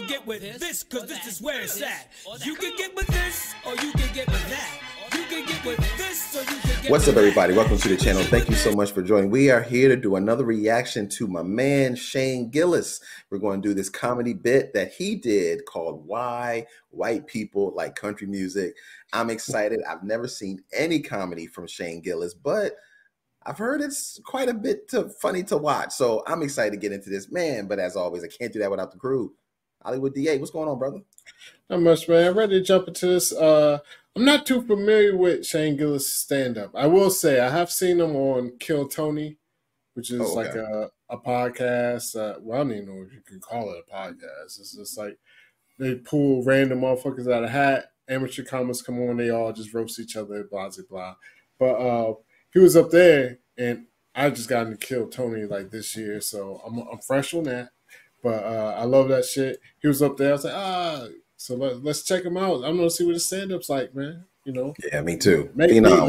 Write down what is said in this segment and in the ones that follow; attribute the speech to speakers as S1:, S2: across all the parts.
S1: can get with this, cause this is where it's at. You can get with this, or you can get with that. You can get with this, or you can get
S2: What's
S1: with
S2: up, everybody? Welcome to the channel. Thank you so much for joining. We are here to do another reaction to my man, Shane Gillis. We're going to do this comedy bit that he did called Why White People Like Country Music. I'm excited. I've never seen any comedy from Shane Gillis, but I've heard it's quite a bit funny to watch. So I'm excited to get into this, man. But as always, I can't do that without the crew. Hollywood DA, what's going on, brother?
S3: Not much, man. Ready to jump into this. I'm not too familiar with Shane Gillis' stand-up. I will say I have seen him on Kill Tony, which is like a podcast. Well, I don't even know if you can call it a podcast. It's just like they pull random motherfuckers out of a hat. Amateur comics come on, they all just roast each other, blah, blah, blah. But he was up there, and I just got into Kill Tony like this year, so I'm fresh on that. But I love that shit. He was up there. I was like, so let's check him out. I'm gonna see what his stand-up's like, man. You know?
S2: Yeah, me too.
S3: Make me laugh.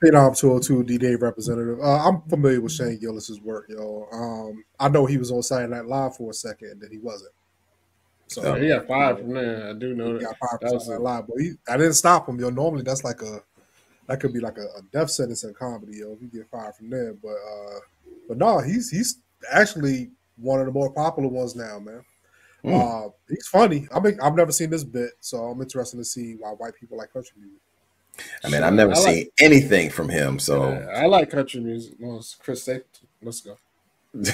S4: Phenom 202 D-Day representative. I'm familiar with Shane Gillis's work, yo. I know he was on Saturday Night Live for a second, and then he wasn't. So
S3: he got fired from there. I do know that.
S4: He got fired from Saturday Night Live, but I didn't stop him, yo. Normally, that could be like a death sentence in comedy, yo. If you get fired from there, but no, he's actually one of the more popular ones now, man. He's funny. I've never seen this bit, so I'm interested to see why white people like country music.
S2: I mean, I've never seen anything from him, so
S3: I like country music. Well, Chris, let's go.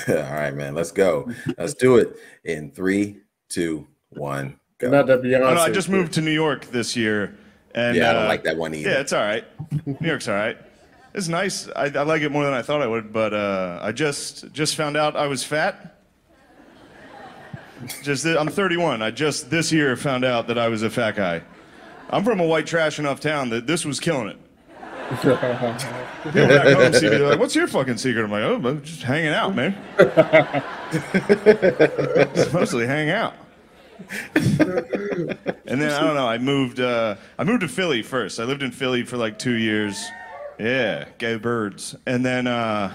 S2: All right, man, let's go. Let's do it in 3, 2, 1, go.
S3: Not that Beyonce.
S5: Oh, no, I just moved to New York this year, and
S2: yeah, I don't like that one either.
S5: Yeah, it's all right. New York's all right. It's nice. I like it more than I thought I would, but I just found out I was fat. I'm 31. I just this year found out that I was a fat guy. I'm from a white trash enough town that this was killing it. People back home see me, they're like, "What's your fucking secret?" I'm like, "Oh, I'm just hanging out, man." Mostly hang out. And then I don't know. I moved to Philly first. I lived in Philly for like 2 years. Yeah, go Birds. And then, but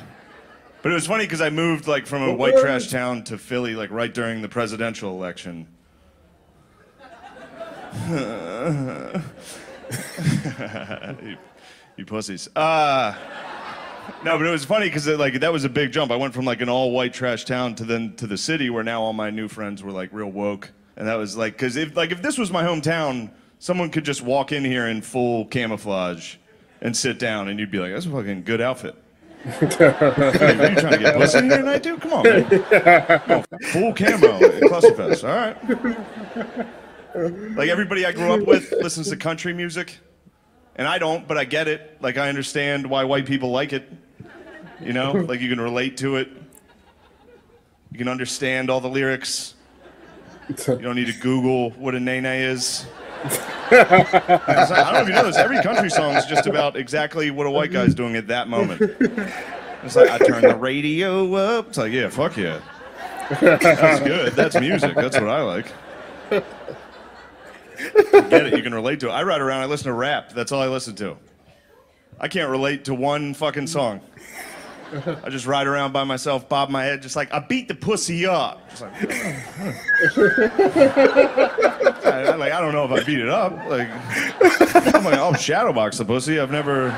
S5: it was funny because I moved like from a white trash town to Philly like right during the presidential election. you pussies. No, but it was funny because like that was a big jump. I went from like an all white trash town to the city where now all my new friends were like real woke. And that was like, because if this was my hometown, someone could just walk in here in full camouflage and sit down, and you'd be like, "That's a fucking good outfit." Are you trying to get pussy here tonight, dude? Come on, man. Oh, full camo, Clusterfest. All right. Like everybody I grew up with listens to country music, and I don't, but I get it. Like I understand why white people like it. You know, like you can relate to it. You can understand all the lyrics. You don't need to Google what a nene is. I don't know if you know this. Every country song is just about exactly what a white guy's doing at that moment. It's like, I turn the radio up. It's like, yeah, fuck yeah. That's good. That's music. That's what I like. You get it. You can relate to it. I ride around. I listen to rap. That's all I listen to. I can't relate to one fucking song. I just ride around by myself, bob my head, just like, I beat the pussy up. Just like, I don't know if I beat it up. Like, I'm like, I'll shadowbox the pussy. I've never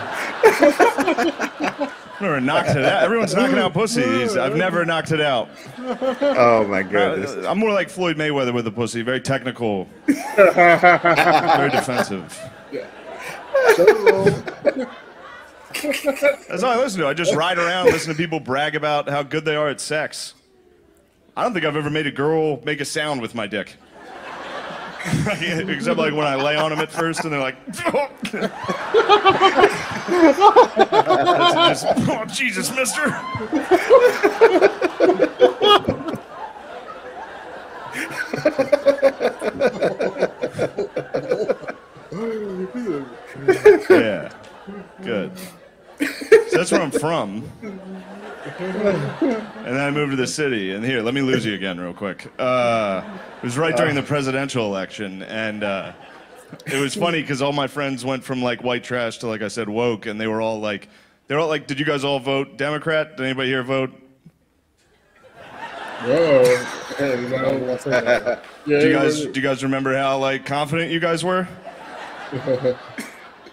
S5: knocked it out. Everyone's knocking out pussies. I've never knocked it out.
S2: Oh my goodness.
S5: I'm more like Floyd Mayweather with the pussy. Very technical. Very defensive. That's all I listen to. I just ride around, listen to people brag about how good they are at sex. I don't think I've ever made a girl make a sound with my dick. Except like when I lay on them at first and they're like, just, oh, Jesus, mister. Yeah, good. So that's where I'm from. And then I moved to the city. And here, let me lose you again real quick. It was right during the presidential election. And it was funny because all my friends went from like white trash to, like I said, woke. And they were all like, did you guys all vote Democrat? Did anybody here vote? Do you guys remember how like confident you guys were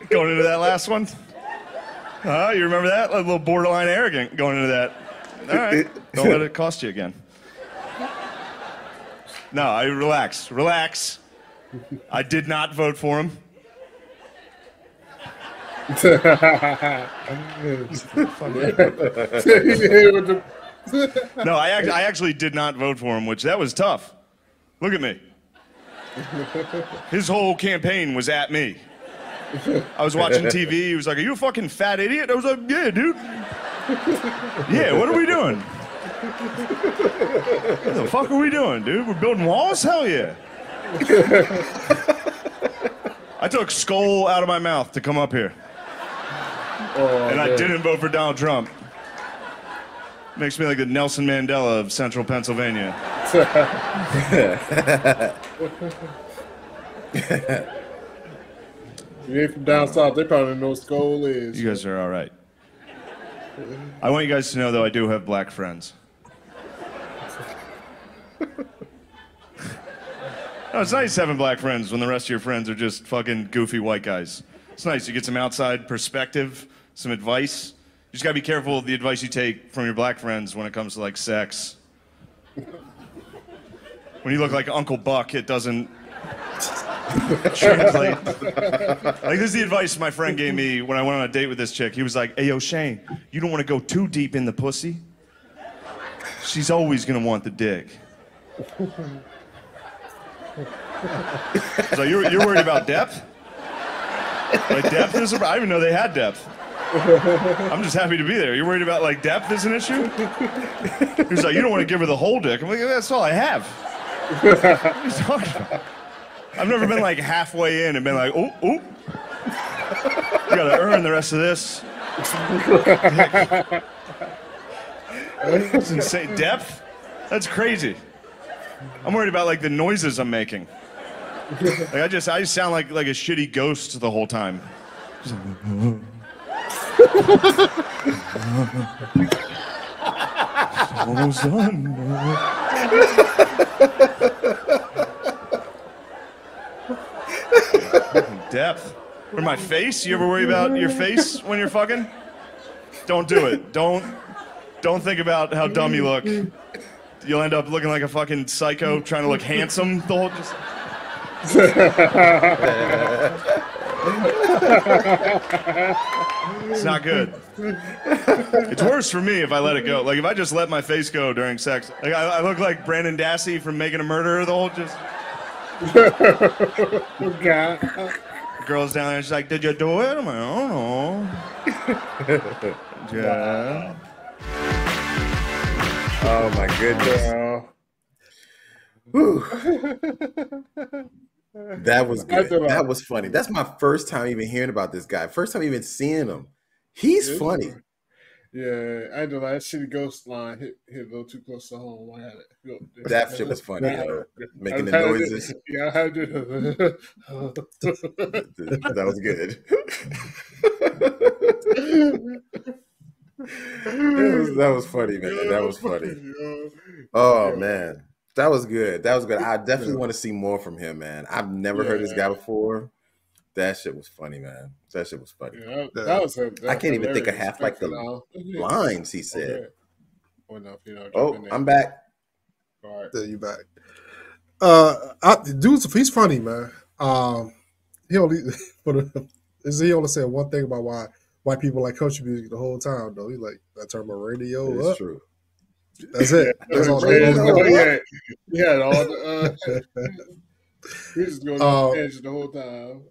S5: going into that last one? You remember that? Like, a little borderline arrogant going into that. All right, don't let it cost you again. No, relax. I did not vote for him. No, I actually did not vote for him, which that was tough. Look at me. His whole campaign was at me. I was watching TV. He was like, "Are you a fucking fat idiot?" I was like, "Yeah, dude. Yeah, what are we doing? What the fuck are we doing, dude? We're building walls? Hell yeah." I took skull out of my mouth to come up here. And I didn't vote for Donald Trump. Makes me like the Nelson Mandela of central Pennsylvania.
S3: You ain't from down south, they probably know what skull is.
S5: You guys are all right. I want you guys to know, though, I do have black friends. No, it's nice having black friends when the rest of your friends are just fucking goofy white guys. It's nice. You get some outside perspective, some advice. You just gotta be careful of the advice you take from your black friends when it comes to, like, sex. When you look like Uncle Buck, it doesn't translate. Like, this is the advice my friend gave me when I went on a date with this chick. He was like, "Hey, yo, Shane, you don't want to go too deep in the pussy. She's always gonna want the dick." So you're worried about depth? Like, depth is I didn't even know they had depth. I'm just happy to be there. You're worried about, like, depth is an issue? He was like, "You don't want to give her the whole dick." I'm like, "That's all I have." What are you talking about? I've never been like halfway in and been like, "Oh, oh." You gotta earn the rest of this. That's insane. Depth? That's crazy. I'm worried about, like, the noises I'm making. Like, I just sound like a shitty ghost the whole time. Almost done. Depth. Or my face? You ever worry about your face when you're fucking? Don't do it. Don't think about how dumb you look. You'll end up looking like a fucking psycho trying to look handsome the whole just... It's not good. It's worse for me if I let it go. Like, if I just let my face go during sex. Like, I look like Brandon Dassey from Making a Murderer the whole just...
S3: God.
S5: The girl's down there, she's like, "Did you do it?" I'm like, "I don't know." Yeah.
S2: Oh my goodness. Whew. That was good. That was funny. That's my first time even hearing about this guy. First time even seeing him. He's funny.
S3: Yeah, I know that shitty ghost line hit a little too close to home. I had it.
S2: That shit was funny, yo. Making the noises.
S3: Yeah, I had to.
S2: That was good. That was funny, man. That was funny. Oh man, that was good. That was good. I definitely want to see more from him, man. I've never heard this guy before. That shit was funny, man. That shit was funny.
S3: Yeah,
S2: I can't even think of half like the lines he said. I'm back.
S3: All right.
S4: There you back. He's funny, man. He only said one thing about why white people like country music the whole time, though. He like, "I turn my radio up."
S2: That's true.
S4: That's it. That's all.
S3: Yeah, all the. He was going on the whole time.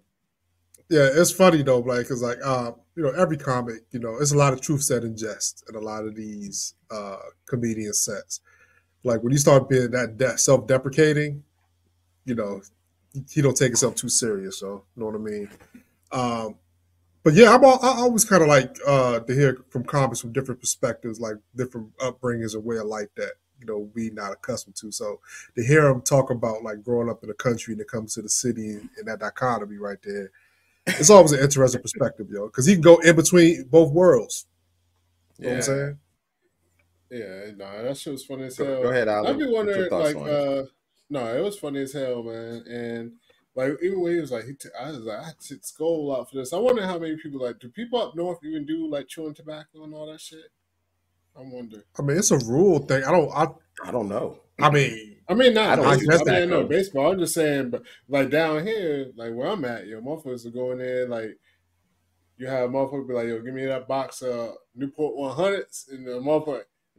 S4: Yeah, it's funny though, like, because like every comic, it's a lot of truth said in jest in a lot of these comedian sets. Like when you start being that self-deprecating, he don't take himself too serious. So you know what I mean. But yeah, I always kind of like to hear from comics from different perspectives, like different upbringings and way of life that we not accustomed to. So to hear him talk about like growing up in the country and it comes to the city and that dichotomy right there. It's always an interesting perspective, because he can go in between both worlds. You know what I'm saying?
S3: Yeah, no, that shit was funny as
S2: Go
S3: hell.
S2: ahead, Ali.
S3: I'd be
S2: What's your
S3: wondering,
S2: thoughts
S3: like,
S2: on it?
S3: no, it was funny as hell, man. And like, even when he was like, I was like, I took skull out for this. I wonder how many people like. Do people up north even do like chewing tobacco and all that shit? I wonder.
S4: I mean, it's a rule thing.
S2: I don't know.
S4: I mean,
S2: I
S3: Not
S2: don't
S4: I
S2: chew
S3: baseball.
S4: guess
S3: I mean, no
S2: tobacco.
S3: baseball. I'm just saying, but like down here, like where I'm at, motherfuckers are going there. Like you have motherfuckers be like, yo, give me that box of Newport 100s, and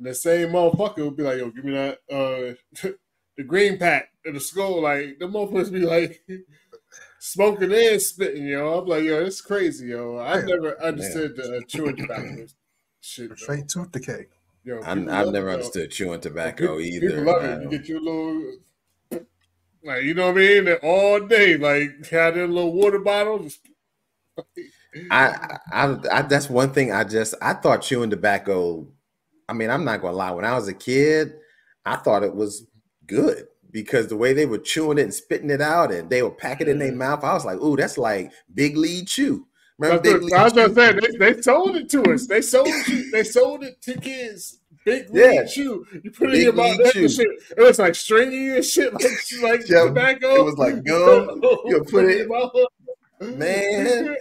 S3: the same motherfucker will be like, yo, give me that the green pack of the skull. Like the motherfuckers be like smoking and spitting, yo. I'm like, yo, it's crazy, yo. I never understood the chewing tobacco shit.
S4: straight tooth decay.
S3: Yo,
S2: I've
S3: people love
S2: never
S3: it,
S2: understood chewing tobacco
S3: people
S2: either.
S3: love it. You get your little, like, you know what I mean, all day. Like, had a little water bottle.
S2: I that's one thing I thought chewing tobacco. I mean, I'm not gonna lie. When I was a kid, I thought it was good because the way they were chewing it and spitting it out, and they were packing it in their mouth. I was like, "Ooh, that's like Big League Chew." Remember Big League
S3: I was
S2: Chew?
S3: just saying, they sold it to us. They sold it to kids. Big
S2: Yeah,
S3: League Chew. You put it in
S2: Big
S3: your mouth.
S2: League
S3: That
S2: Chew.
S3: shit. It was like stringy and shit, like
S2: Yeah,
S3: tobacco.
S2: it was like gum. You put
S3: in
S2: it,
S3: your mouth.
S2: man.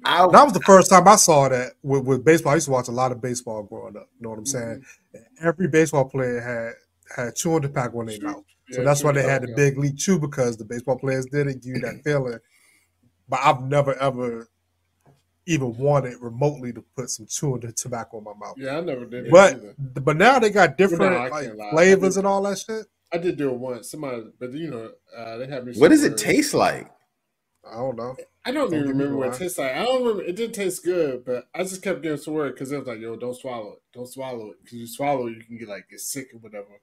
S4: That was the first time I saw that with baseball. I used to watch a lot of baseball growing up. You know what I'm saying? Every baseball player had chewing tobacco in their mouth. So that's why they had the Big League Chew, because the baseball players did it, give you that feeling. But I've never ever even wanted remotely to put some chewing tobacco in my mouth.
S3: Yeah, I never did it
S4: But
S3: either.
S4: now they got different
S3: I
S4: like
S3: can't lie.
S4: flavors and all that shit.
S3: I did do it once. Somebody, but they had me.
S2: What does it taste like?
S4: I don't know.
S3: I don't even
S4: give me
S3: remember what it
S4: one.
S3: tastes like. I don't remember. It did taste good, but I just kept getting some word because it was like, yo, don't swallow it. Don't swallow it. Because you swallow it, you can get sick or whatever.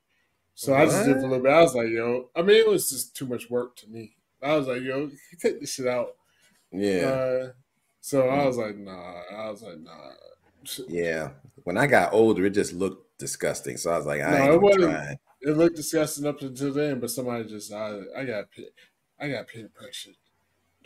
S3: So I just did it for a little bit. I was like, yo, I mean, it was just too much work to me. I was like, yo, take this shit out.
S2: Yeah.
S3: So I was like, nah.
S2: Yeah. When I got older, it just looked disgusting. So I was like, I ain't gonna try it.
S3: It looked disgusting up until then, but somebody just, I got peer pressure.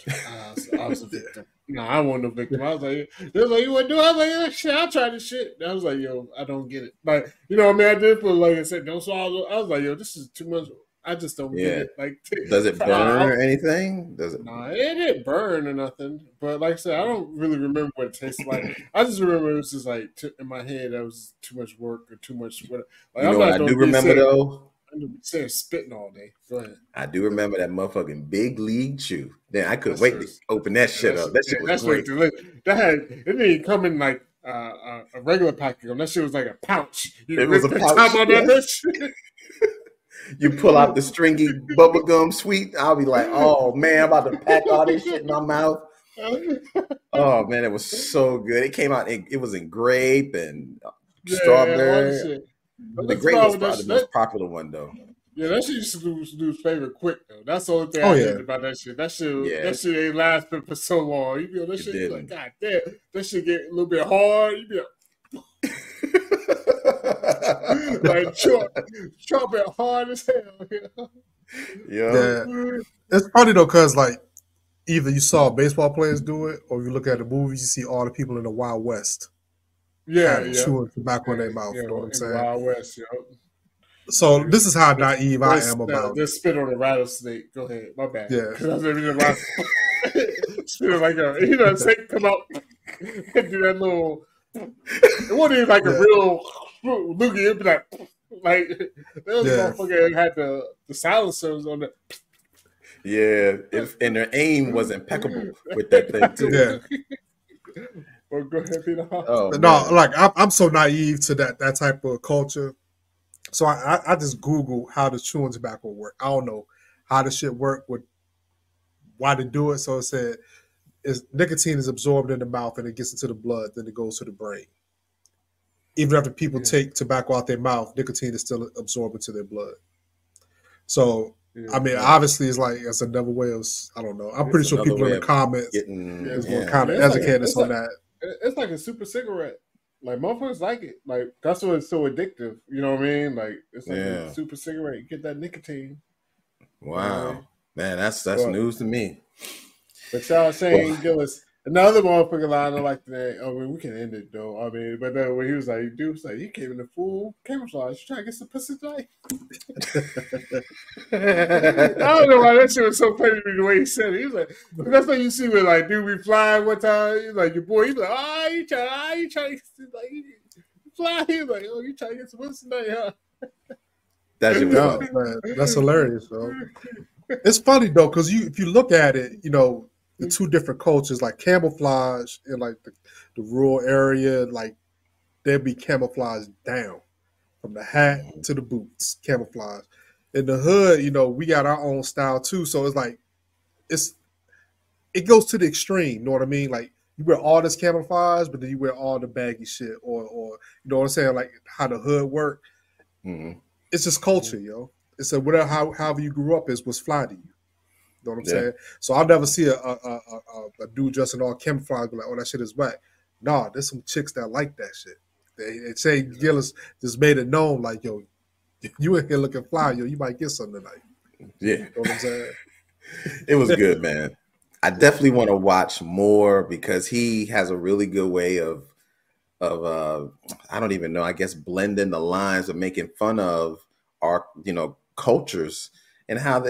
S3: I was a victim. No, I wasn't a victim. I was like, they was like, you want to do it? I was like, yeah, shit, I'll try this shit. And I was like, yo, I don't get it. Like, you know what I mean? I did put, like I said, don't swallow. I was like, yo, this is too much. I just don't get it. Like,
S2: does it burn or anything? Does it?
S3: Nah, it didn't burn or nothing. But like I said, I don't really remember what it tasted like. I just remember it was just like in my head that was too much work or too much. Like,
S2: you know what I do remember though?
S3: I'm spitting all day. Go ahead.
S2: I do remember that motherfucking Big League Chew. Then I couldn't wait to open that shit up. That shit was great.
S3: It didn't come in like a regular packaging. That shit was like a pouch.
S2: It was a pouch. You pull out the stringy bubblegum sweet. I'll be like, oh man, I'm about to pack all this shit in my mouth. Oh man, it was so good. It came out. It was in grape and strawberry. The grape was probably the most popular one though.
S3: Yeah, that shit used to lose flavor quick though. That's the only thing I hated about that shit. That shit ain't lasted for so long. You know that shit be like, god damn, that shit get a little bit hard. You be like chop it hard as hell. You know?
S2: Yeah.
S4: It's funny though, cause like either you saw baseball players do it, or you look at the movies, you see all the people in the Wild West. Chewing tobacco in their mouth. You know what I'm saying?
S3: Wild West,
S4: So this is how naive I am about.
S3: Just spit on a rattlesnake. Go ahead, my bad.
S4: Yeah,
S3: because I was in the spit like a snake come out and do that little. It wasn't even like a real loogie. It'd be like those motherfucker had the silencers on the.
S2: Yeah, and their aim was impeccable with that thing too.
S4: Yeah.
S3: Well, go ahead, Peter.
S4: Like I'm so naive to that type of culture. So I just Google how the chewing tobacco work. I don't know how the shit work, why they do it. So it said nicotine is absorbed in the mouth and it gets into the blood, then it goes to the brain. Even after people take tobacco out their mouth, nicotine is still absorbed into their blood. So I mean, obviously, it's another way of, I don't know. I'm pretty sure people in the comments will kind of educate us on that.
S3: It's like a super cigarette. Like, motherfuckers like it. Like, that's why it's so addictive. You know what I mean? Like, it's like a super cigarette. You get that nicotine.
S2: Wow. Man, that's news to me.
S3: But y'all, Shane Gillis, Another motherfucker line I like that. I mean, we can end it though. I mean, but then when he was like, dude was like, you came in the full camouflage. You trying to get some pussy tonight? I don't know why that shit was so funny to me the way he said it. He was like, that's what you see when like dude be flying one time. He's like your boy. He's like, you trying to like fly? He's like, oh, you trying to get some pussy tonight, huh?
S2: That's
S4: man. That's hilarious, bro. It's funny though, because if you look at it, you know, the two different cultures, like camouflage in like the rural area, like they'd be camouflaged down from the hat to the boots, camouflage. In the hood, you know, we got our own style too. So it's like it goes to the extreme, you know what I mean? Like you wear all this camouflage, but then you wear all the baggy shit, or you know what I'm saying, like how the hood work. Mm-hmm. It's just culture, yo. It's whatever however you grew up was fly to you. You know what I'm saying? So I'll never see a dude dressed in all camouflage be like, oh, that shit is whack. Nah, there's some chicks that like that shit. They say Gillis just made it known, like, yo, you in here looking fly, yo, you might get something tonight.
S2: Yeah.
S4: You know what I'm saying?
S2: It was good, man. I definitely want to watch more because he has a really good way of I don't even know, I guess blending the lines of making fun of our, you know, cultures and how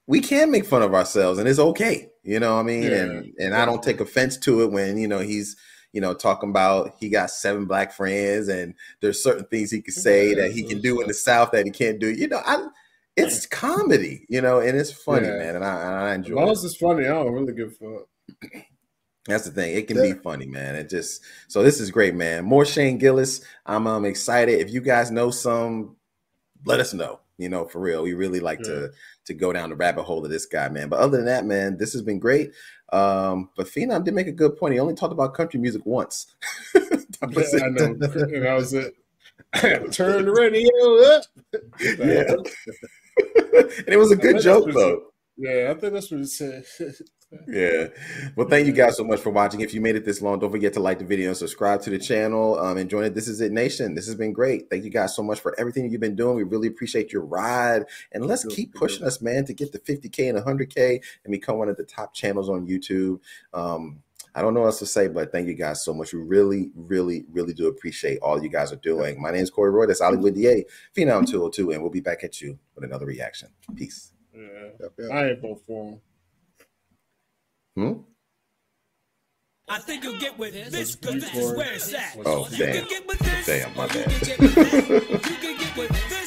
S2: we can make fun of ourselves and it's okay, you know what I mean? And I don't take offense to it when, you know, he's, you know, talking about he got 7 black friends and there's certain things he could say that he can do in the South that he can't do. You know, it's comedy, you know, and it's funny, man. And I enjoy it. As long
S3: as it's funny, I don't really give a fuck.
S2: That's the thing. It can be funny, man. It just, so this is great, man. More Shane Gillis. I'm excited. If you guys know some, let us know, you know, for real. We really like to go down the rabbit hole of this guy, man. But other than that, man, this has been great. But Phenom did make a good point. He only talked about country music once.
S3: I know. And that was it. Turn the radio up.
S2: And it was a good joke, though.
S3: Yeah, I think that's what it said.
S2: Yeah. Well, thank you guys so much for watching. If you made it this long, don't forget to like the video and subscribe to the channel and join it. This is it, Nation. This has been great. Thank you guys so much for everything you've been doing. We really appreciate your ride. And let's keep pushing us, man, to get to 50K and 100K and become one of the top channels on YouTube. I don't know what else to say, but thank you guys so much. We really, really, really do appreciate all you guys are doing. My name is Corey Roy. That's Hollywood DA, Phenom 202, and we'll be back at you with another reaction. Peace.
S3: Yeah. I ain't vote for him.
S1: I think you'll get with this because this is where it's at.
S2: Oh, damn.
S1: You can get with this.
S2: Damn, my bad.
S1: You can get with this.